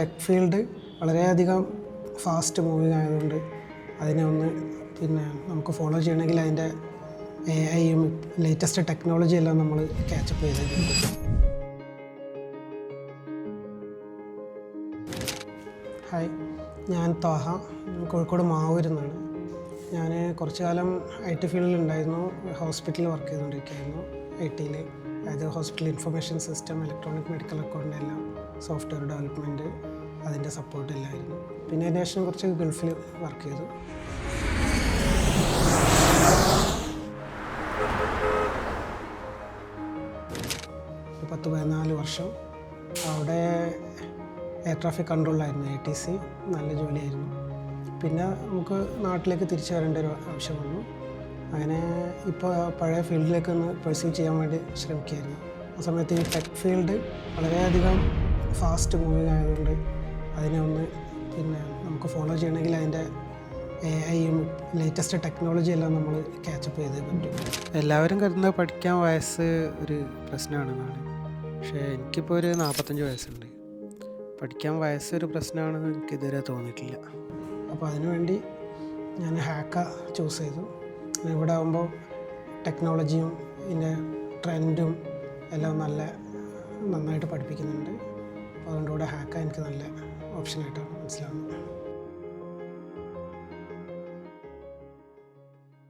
Tech field വളരെയധികം fast moving ആയതുകൊണ്ട് അതിനെ ഒന്ന് നമുക്ക് ഫോളോ ചെയ്യണമെങ്കിൽ അതിൻ്റെ AI-യും ലേറ്റസ്റ്റ് ടെക്നോളജി എല്ലാം നമ്മൾ ക്യാച്ചപ്പ് ചെയ്തിട്ടുണ്ട്. ഹായ്, ഞാൻ ത്വാഹ, കോഴിക്കോട് മാവൂരിൽ നിന്നാണ്. ഞാൻ കുറച്ചു കാലം IT ഫീൽഡിലുണ്ടായിരുന്നു. ഹോസ്പിറ്റലിൽ വർക്ക് ചെയ്തുകൊണ്ടിരിക്കുകയായിരുന്നു. IT-യിൽ, അതായത് hospital information system, electronic medical account എല്ലാം, സോഫ്റ്റ്വെയർ ഡെവലപ്മെൻറ്റ്, അതിൻ്റെ സപ്പോർട്ട് എല്ലായിരുന്നു. പിന്നെ അതിന് ശേഷം കുറച്ച് ഗൾഫിൽ വർക്ക് ചെയ്തു. ഒരു 10-14 വർഷം അവിടെ എയർ ട്രാഫിക് കൺട്രോളിലായിരുന്നു, ATC. നല്ല ജോലിയായിരുന്നു. പിന്നെ നമുക്ക് നാട്ടിലേക്ക് തിരിച്ചു വരേണ്ട ഒരു ആവശ്യം വന്നു. അങ്ങനെ ഇപ്പോൾ പഴയ ഫീൽഡിലേക്ക് ഒന്ന് പെർസ്യൂ ചെയ്യാൻ വേണ്ടി ശ്രമിക്കുകയായിരുന്നു. ആ സമയത്ത് ഈ ടെക് ഫീൽഡ് വളരെയധികം ഫാസ്റ്റ് മൂവിങ് ആയതുകൊണ്ട് അതിനെ ഒന്ന് നമുക്ക് ഫോളോ ചെയ്യണമെങ്കിൽ അതിൻ്റെ AI-യും ലേറ്റസ്റ്റ് ടെക്നോളജി എല്ലാം നമ്മൾ ക്യാച്ചപ്പ് ചെയ്തേ പറ്റും. എല്ലാവരും കരുതുന്നത് പഠിക്കാൻ വയസ്സ് ഒരു പ്രശ്നമാണെന്നാണ്. പക്ഷേ എനിക്കിപ്പോൾ ഒരു 45 വയസ്സുണ്ട്. പഠിക്കാൻ വയസ്സൊരു പ്രശ്നമാണെന്ന് എനിക്ക് ഇതുവരെ തോന്നിയിട്ടില്ല. അപ്പോൾ അതിനുവേണ്ടി ഞാൻ ഹാക്ക ചൂസ് ചെയ്തു. ഇവിടെ ആകുമ്പോൾ ടെക്നോളജിയും ഇതിൻ്റെ ട്രെൻഡും എല്ലാം നന്നായിട്ട് പഠിപ്പിക്കുന്നുണ്ട്. അപ്പോൾ അതുകൊണ്ടുകൂടെ ഹാക്ക എനിക്ക് നല്ല ഓപ്ഷനായിട്ടാണ് മനസ്സിലാവുന്നത്.